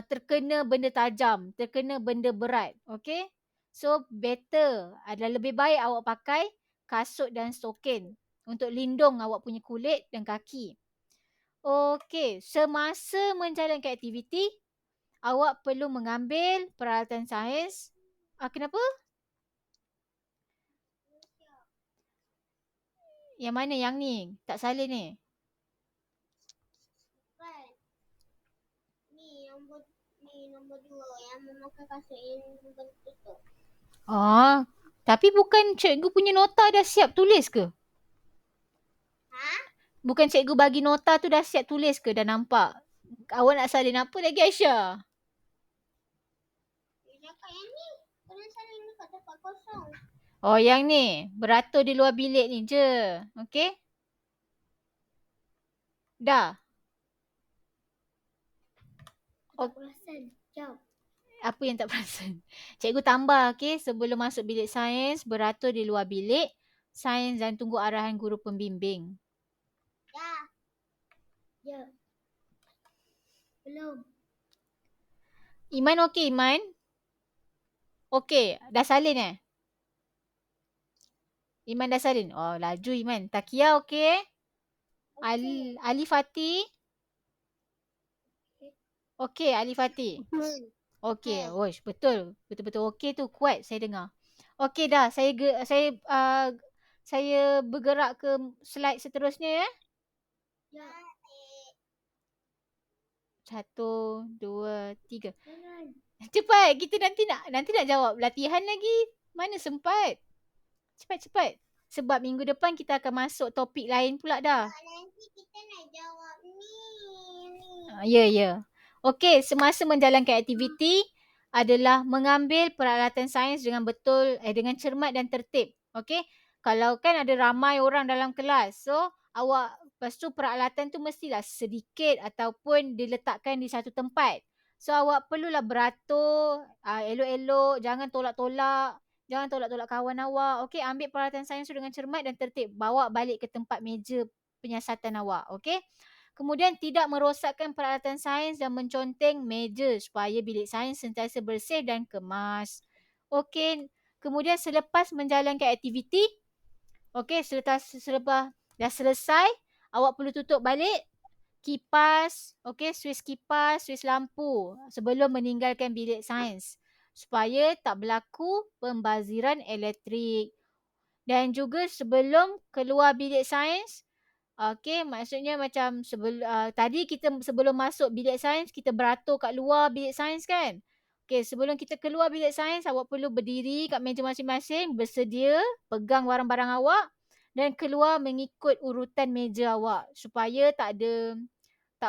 terkena benda tajam, terkena benda berat. Okay. So better adalah lebih baik awak pakai kasut dan stokin untuk lindung awak punya kulit dan kaki. Okay. Semasa menjalankan aktiviti, awak perlu mengambil peralatan sains. Kenapa? Yang mana yang ni? Tak salin ni. Kan? Ni nombor 2 yang memakai kasut yang bentuk tu. Tapi bukan cikgu punya nota dah siap tulis ke? Ha? Bukan cikgu bagi nota tu dah siap tulis ke? Dah nampak. Awak nak salin apa lagi, Aisyah? Dia cakap yang ni. Kena salin dekat tempat kosong. Oh, yang ni. Beratur di luar bilik ni je. Okay? Dah. Tak perasan. Jom. Apa yang tak perasan? Cikgu tambah, okay? Sebelum masuk bilik sains, beratur di luar bilik sains dan tunggu arahan guru pembimbing. Dah. Ya. Belum. Iman okey, Iman? Okey, dah salin Iman dah salin? Oh, laju Iman. Takia okey? Okey. Ali Fatih? Okey, Ali Fatih. Okey, wosh, betul. Betul-betul okey tu, kuat saya dengar. Okey dah, saya bergerak ke slide seterusnya ya. Ya. 1, 2, 3. Jangan. Cepat, kita nanti nak jawab latihan lagi. Mana sempat? Cepat. Sebab minggu depan kita akan masuk topik lain pula dah. Nanti kita nak jawab ni. Ya. Okey, semasa menjalankan aktiviti adalah mengambil peralatan sains dengan betul, dengan cermat dan tertib. Okey? Kalau kan ada ramai orang dalam kelas, so awak lepas tu peralatan tu mestilah sedikit ataupun diletakkan di satu tempat. So awak perlulah beratur, elok-elok, jangan tolak-tolak kawan awak. Okey, ambil peralatan sains tu dengan cermat dan tertib. Bawa balik ke tempat meja penyiasatan awak. Okey? Kemudian tidak merosakkan peralatan sains dan menconteng meja supaya bilik sains sentiasa bersih dan kemas. Okey, kemudian selepas menjalankan aktiviti, selepas dah selesai, awak perlu tutup balik kipas, suis kipas, suis lampu sebelum meninggalkan bilik sains supaya tak berlaku pembaziran elektrik. Dan juga sebelum keluar bilik sains, maksudnya macam tadi kita sebelum masuk bilik sains, kita beratur kat luar bilik sains kan? Sebelum kita keluar bilik sains, awak perlu berdiri kat meja masing-masing, bersedia, pegang barang-barang awak dan keluar mengikut urutan meja awak supaya tak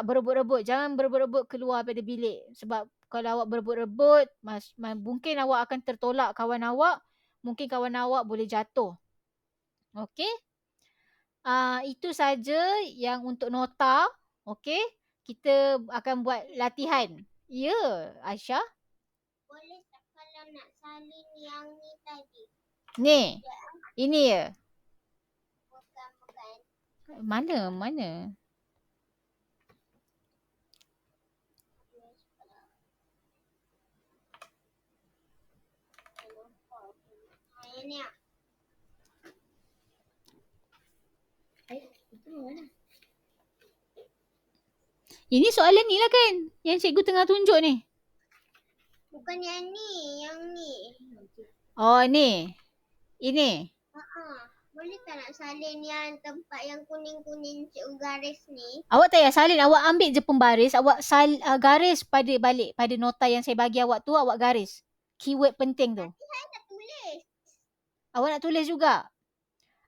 berebut-rebut. Jangan berebut-rebut keluar pada bilik. Sebab kalau awak berebut-rebut, mungkin awak akan tertolak kawan awak, mungkin kawan awak boleh jatuh. Okey? Itu saja yang untuk nota. Okey? Kita akan buat latihan. Ya, Aisyah. Boleh tak kalau nak salin yang ni tadi? Ni. Ini ya. Bukan. Mana? Yang ni. Itu mana? Ini soalan ni lah kan? Yang cikgu tengah tunjuk ni. Bukan yang ni. Yang ni. Oh, ni. Ini. Boleh tak nak salin yang tempat yang kuning-kuning cikgu garis ni? Awak tak payah salin. Awak ambil je pembaris. Awak garis pada nota yang saya bagi awak tu. Awak garis. Keyword penting tu. Tapi saya nak tulis. Awak nak tulis juga?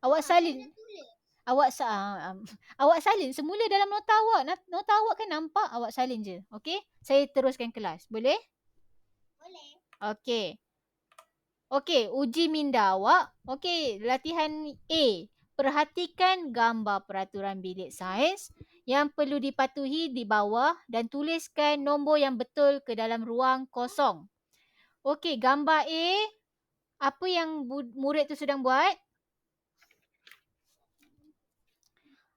Awak salin. Awak salin semula dalam nota awak. Nota awak kan nampak, awak salin je. Okey? Saya teruskan kelas. Boleh? Boleh. Okey, uji minda awak. Okey, latihan A. Perhatikan gambar peraturan bilik sains yang perlu dipatuhi di bawah dan tuliskan nombor yang betul ke dalam ruang kosong. Okey, gambar A. Apa yang murid tu sedang buat?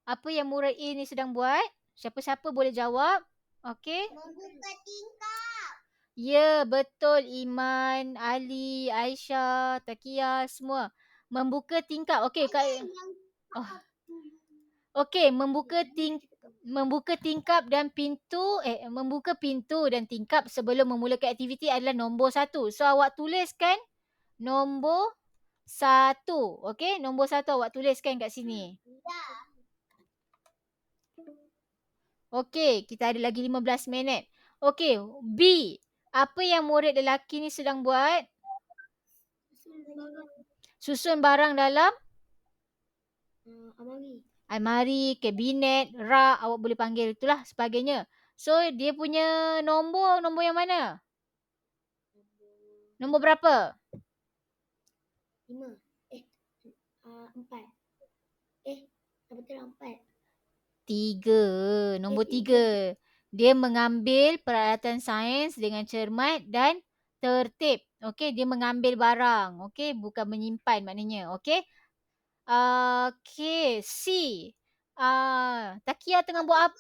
Apa yang murid A ni sedang buat? Siapa-siapa boleh jawab. Okey? Membuka tingkap. Ya, betul Iman, Ali, Aisyah, Takia semua. Membuka tingkap. Okey, Kak. Yang Oh. tahap dulu. Okey, membuka tingkap dan membuka pintu dan tingkap sebelum memulakan aktiviti adalah nombor 1. So awak tuliskan nombor 1. Okey, nombor 1 awak tuliskan kat sini. Ya. Okey, kita ada lagi 15 minit. Okey, B. Apa yang murid lelaki ni sedang buat? Susun barang dalam Amari. almari, kabinet, rak, awak boleh panggil itulah sebagainya. So dia punya nombor yang mana? Nombor berapa? 5. 4. Betul 4. 3. Nombor 3. Dia mengambil peralatan sains dengan cermat dan tertib. Okey, dia mengambil barang. Okey, bukan menyimpan maknanya. Okey. Okey, C. Takia tengah buat apa?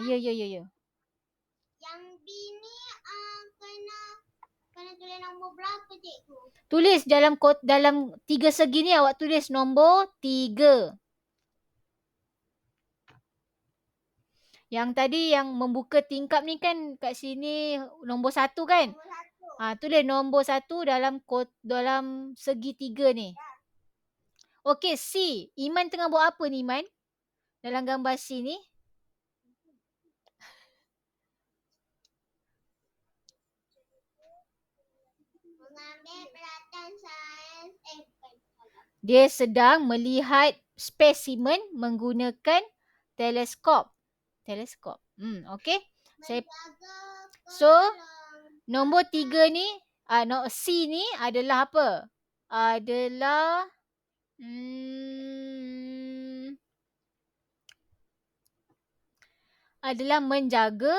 Ya. Yang B ni kena tulis nombor berapa cikgu? Tulis dalam 3 segi ni awak tulis nombor 3. Yang tadi yang membuka tingkap ni kan kat sini nombor 1 kan? Nombor 1. Tulis nombor 1 dalam segi 3 ni. Okey, C. Iman tengah buat apa ni Iman? Dalam gambar C ni. Mengambil peralatan sains. Dia sedang melihat spesimen menggunakan teleskop. Okey. So, nombor 3 ni, C ni adalah apa? Adalah menjaga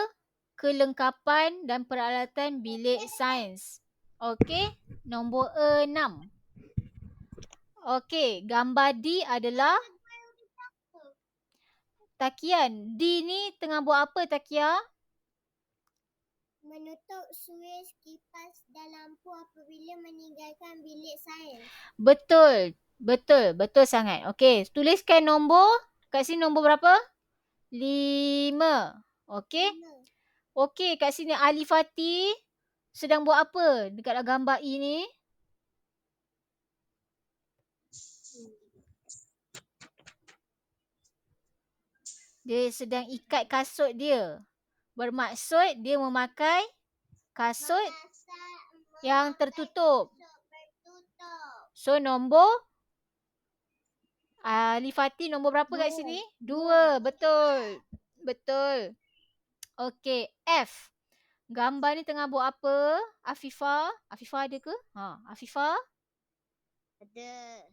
kelengkapan dan peralatan bilik sains. Okey, nombor 6. Okey, gambar D adalah Takian. D ni tengah buat apa Takia? Menutup suis kipas dan lampu apabila meninggalkan bilik sains. Betul sangat. Okey, tuliskan nombor. Kat sini nombor berapa? 5. Okey. Okey, kat sini Ali Fatih sedang buat apa dekat gambar E ni? Dia sedang ikat kasut dia. Bermaksud dia memakai kasut yang tertutup. So nombor Ali Fatih nombor berapa kat sini? 2. Betul. Okey, F. Gambar ni tengah buat apa? Afifah ada ke? Afifah?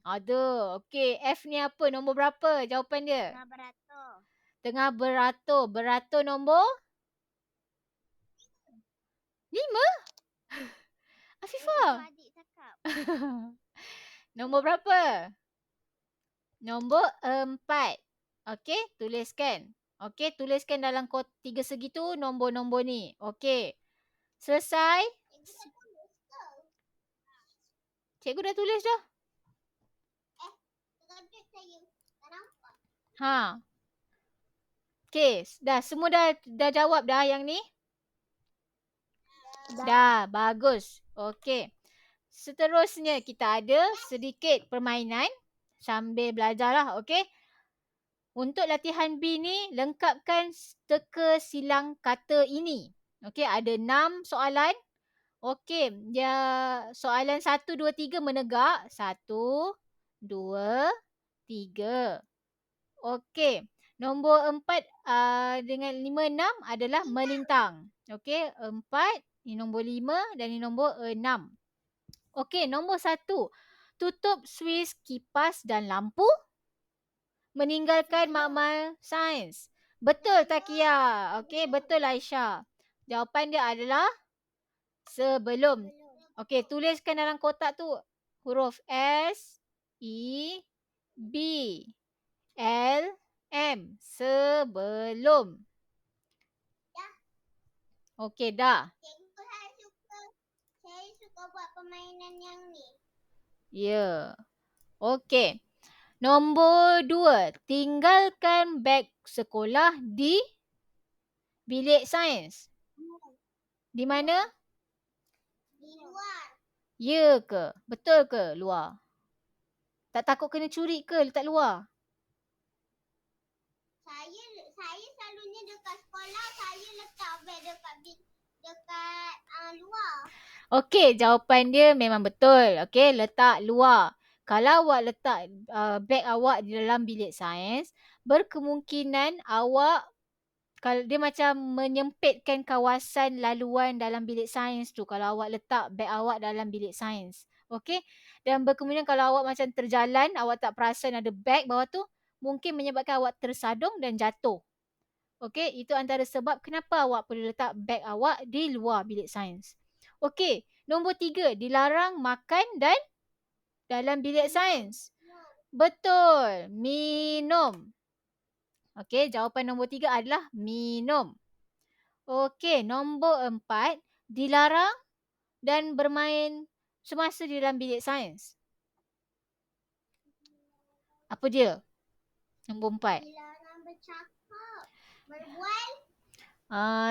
Ada. Okey, F ni apa? Nombor berapa jawapan dia? Tengah beratur. Beratur nombor? 5? Afifah? Adik cakap. Nombor berapa? Nombor 4. Okey, tuliskan. Okey, tuliskan dalam 3 segi tu nombor-nombor ni. Okey. Selesai? Cikgu dah tulis dah. Terkejut saya. Tak nampak. Okey, dah semua dah jawab dah yang ni? Dah, bagus. Okey. Seterusnya kita ada sedikit permainan sambil belajarlah, okey? Untuk latihan B ni, lengkapkan teka silang kata ini. Okey, ada 6 soalan. Okey, soalan 1, 2, 3 menegak. 1, 2, 3. Okey, nombor 4 dengan 5, 6 adalah melintang. Okey, 4, ni nombor 5 dan ni nombor 6. Okey, nombor 1. Tutup suis kipas dan lampu. Meninggalkan makmal sains. Betul Takia. Okey, betul Aisyah. Jawapan dia adalah sebelum. Okey, tuliskan dalam kotak tu huruf S, E, B, L, M. Sebelum. Okey, dah. Cikgu, saya suka buat permainan yang ni. Ya. Okey. Nombor 2. Tinggalkan beg sekolah di bilik sains. Di mana? Di luar. Ya ke? Betul ke luar? Tak takut kena curi ke letak luar? Saya selalunya dekat sekolah, saya letak beg dekat luar. Okey, jawapan dia memang betul. Okey, letak luar. Kalau awak letak beg awak di dalam bilik sains, berkemungkinan awak kalau dia macam menyempitkan kawasan laluan dalam bilik sains tu kalau awak letak beg awak dalam bilik sains. Okey? Dan berkemungkinan kalau awak macam terjalan, awak tak perasan ada beg bawah tu, mungkin menyebabkan awak tersadung dan jatuh. Okey? Itu antara sebab kenapa awak perlu letak beg awak di luar bilik sains. Okey, nombor 3, dilarang makan dan dalam bilik sains. Betul, minum. Okey, jawapan nombor 3 adalah minum. Okey, nombor 4, dilarang dan bermain semasa di dalam bilik sains. Apa dia? Nombor 4. Dilarang bercakap, berbual.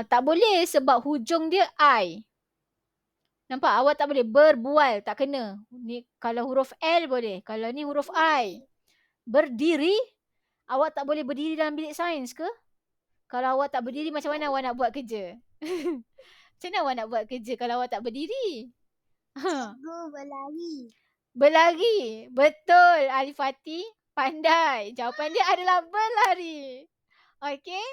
Tak boleh sebab hujung dia I. Nampak? Awak tak boleh berbual, tak kena. Ni kalau huruf L boleh, kalau ni huruf I. Berdiri, awak tak boleh berdiri dalam bilik sains ke? Kalau awak tak berdiri, macam mana awak nak buat kerja? Macam mana awak nak buat kerja kalau awak tak berdiri? Cikgu, berlari. Berlari. Betul, Alifati. Pandai. Jawapan dia adalah berlari. Okey?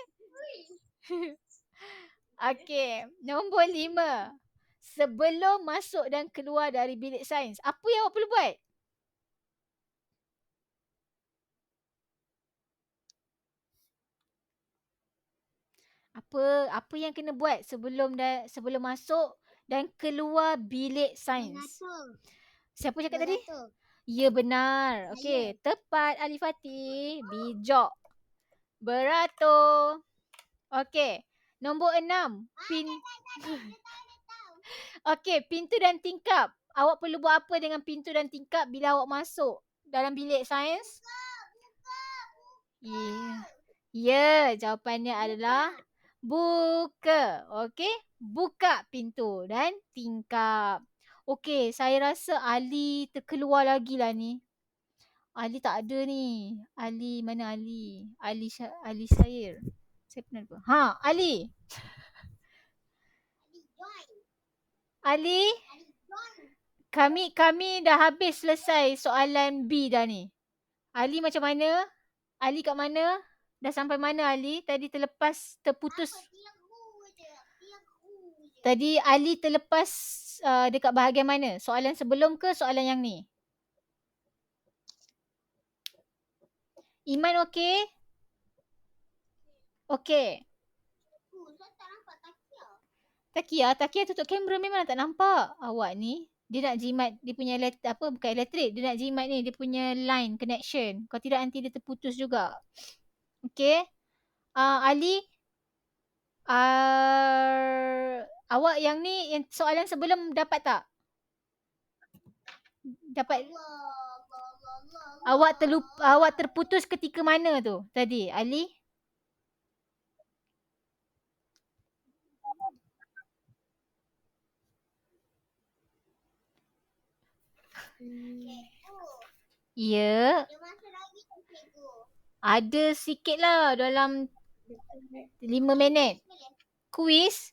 Okey. Nombor 5. Sebelum masuk dan keluar dari bilik sains, apa yang awak perlu buat? Apa yang kena buat sebelum masuk dan keluar bilik sains? Mengatur. Siapa cakap tadi? Mengatur. Ya, benar. Okey, tepat Alifati. Bijak. Beratur. Okey. Nombor 6. Okey, pintu dan tingkap. Awak perlu buat apa dengan pintu dan tingkap bila awak masuk dalam bilik sains? Ya. Ya, jawapannya adalah buka. Okey, buka pintu dan tingkap. Okey, saya rasa Ali terkeluar lagi lah ni. Ali tak ada ni. Ali, mana Ali? Ali Syair. Saya pernah lupa. Ali. Ali, kami dah habis selesai soalan B dah ni. Ali macam mana? Ali kat mana? Dah sampai mana Ali? Tadi terputus. Tadi Ali terlepas dekat bahagian mana? Soalan sebelum ke soalan yang ni? Iman okey? Okey. Saya tak nampak Takia tutup kamera memang tak nampak. Awak ni, dia nak jimat dia punya bukan elektrik. Dia nak jimat ni, dia punya line connection. Kalau tidak nanti dia terputus juga. Okey. Ali, awak yang ni, yang soalan sebelum dapat tak? Dapat. Awak terputus ketika mana tu tadi, Ali? Ya. Ada masa lagi tak, cikgu? Ada sikit lah dalam 5 minit. Kuis?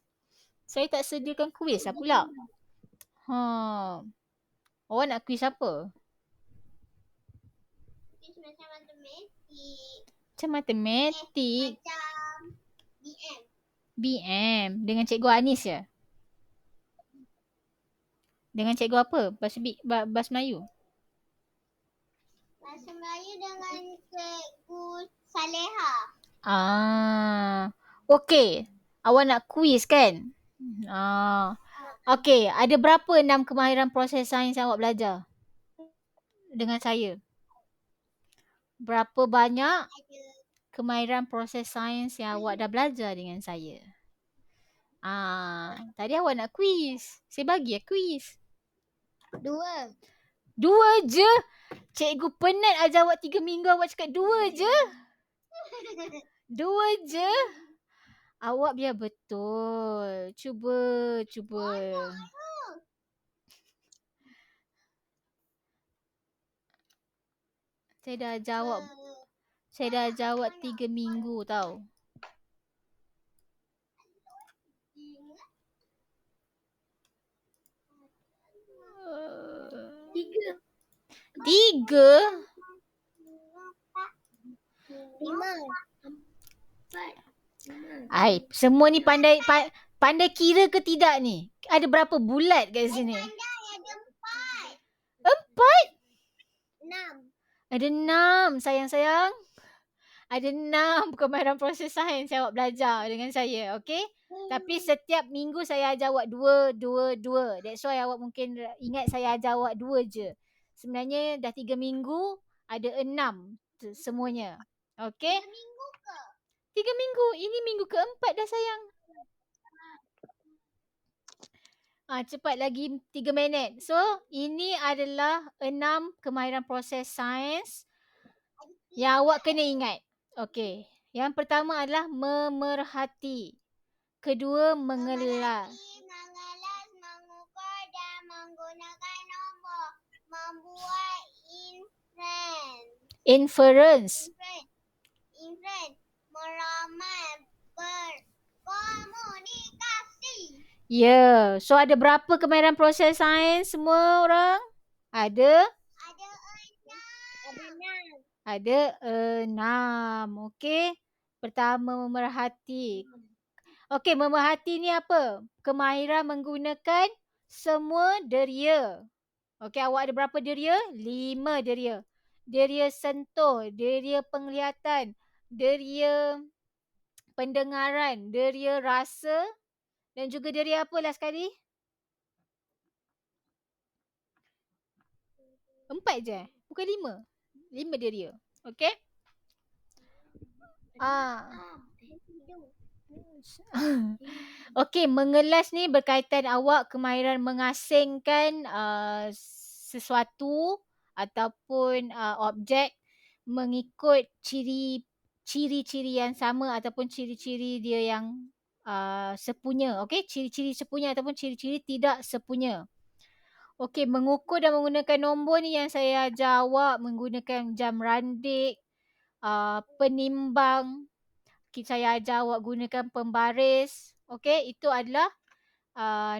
Saya tak sediakan kuis lah pula. Awak nak kuis apa? Kuis macam matematik. Macam matematik. Macam BM. BM. Dengan Cikgu Anis je? Dengan cikgu apa? Bahasa Melayu? Bahasa Melayu dengan Cikgu Saleha. Okey. Awak nak kuis kan? Okey. Ada berapa 6 kemahiran proses sains yang awak belajar? Dengan saya? Berapa banyak kemahiran proses sains yang awak dah belajar dengan saya? Tadi awak nak quiz. Saya bagi quiz. 2. 2 je? Cikgu penat ajar awak 3 minggu awak cakap 2 je? 2 je? Awak biar betul. Cuba. Saya dah ajar awak. Saya dah ajar awak 3 minggu tau. Tiga. 3? 5. 4. Ai, semua ni pandai kira ke tidak ni? Ada berapa bulat kat sini? Ada 4. 4? 6. Ada 6 sayang-sayang. Ada 6 kemahiran proses sains yang awak belajar dengan saya, okey? Tapi setiap minggu saya ajar awak 2. That's why awak mungkin ingat saya ajar awak 2 je. Sebenarnya dah 3 minggu ada 6 semuanya. Okey? 3 minggu ke? 3 minggu. Ini minggu keempat dah sayang. Cepat lagi 3 minit. So, ini adalah 6 kemahiran proses sains yang awak kena ingat. Okey. Yang pertama adalah memerhati. Kedua, mengelas. Mengelas, mengukur dan menggunakan nombor. Membuat Inference. Meramal, berkomunikasi. Ya. So, ada berapa kemahiran proses sains semua orang? Ada? Ada 6. Ada 6. Okey. Pertama, memerhati. Okey, memerhati ni apa? Kemahiran menggunakan semua deria. Okey, awak ada berapa deria? 5 deria. Deria sentuh, deria penglihatan, deria pendengaran, deria rasa dan juga deria apa last sekali? 4 je? Bukan 5? 5 deria. Okey? Okey, mengelas ni berkaitan awak kemahiran mengasingkan sesuatu ataupun objek mengikut ciri-ciri yang sama ataupun ciri-ciri dia yang sepunya. Okey, ciri-ciri sepunya ataupun ciri-ciri tidak sepunya. Okey, mengukur dan menggunakan nombor ni yang saya ajar awak menggunakan jam randik, penimbang. Saya ajar awak gunakan pembaris. Okey, itu adalah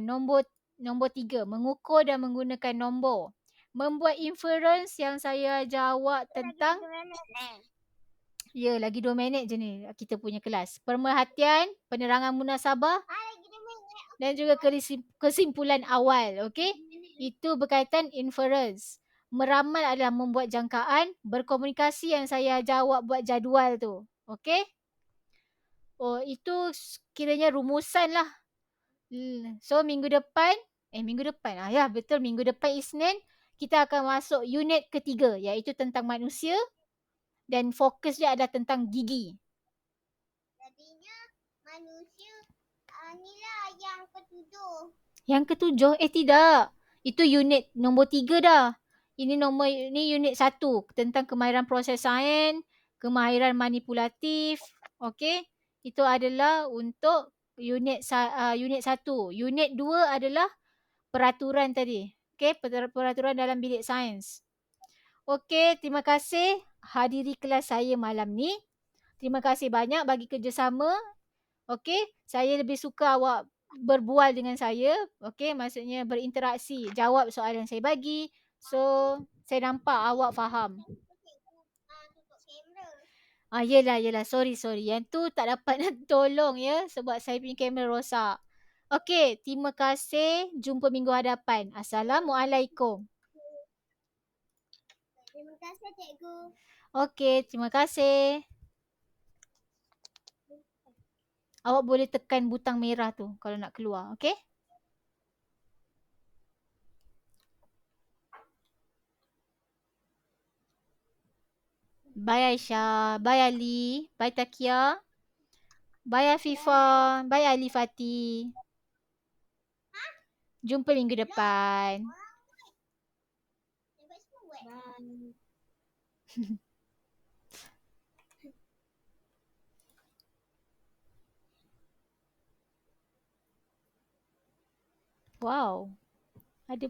nombor 3, mengukur dan menggunakan nombor. Membuat inference yang saya ajar awak tentang lagi 2 minit je ni kita punya kelas. Pemerhatian, penerangan munasabah dan juga kesimpulan awal, okey? Itu berkaitan inference. Meramal adalah membuat jangkaan, berkomunikasi yang saya ajar awak buat jadual tu. Okey? Oh, itu kiranya rumusan lah. So, minggu depan, ya betul, minggu depan Isnin, kita akan masuk unit ketiga iaitu tentang manusia dan fokus dia adalah tentang gigi. Jadinya manusia inilah yang ketujuh. Yang ketujuh? Tidak. Itu unit nombor 3 dah. Ini unit 1 tentang kemahiran proses sains, kemahiran manipulatif. Okey? Itu adalah untuk unit 1. Unit 2 adalah peraturan tadi. Okey, peraturan dalam bilik sains. Okey, terima kasih hadiri kelas saya malam ni. Terima kasih banyak bagi kerjasama. Okey, saya lebih suka awak berbual dengan saya. Okey, maksudnya berinteraksi, jawab soalan yang saya bagi. So, saya nampak awak faham. Tutup kamera. Yelah. Sorry. Yang tu tak dapat nak tolong ya sebab saya punya kamera rosak. Okey, terima kasih. Jumpa minggu hadapan. Assalamualaikum. Terima kasih, cikgu. Okey, terima kasih. Awak boleh tekan butang merah tu kalau nak keluar. Okey? Bye Aisyah. Bye Ali. Bye Takia. Bye Afifa. Bye Alifati. Jumpa minggu depan. Bye. Wow. Ada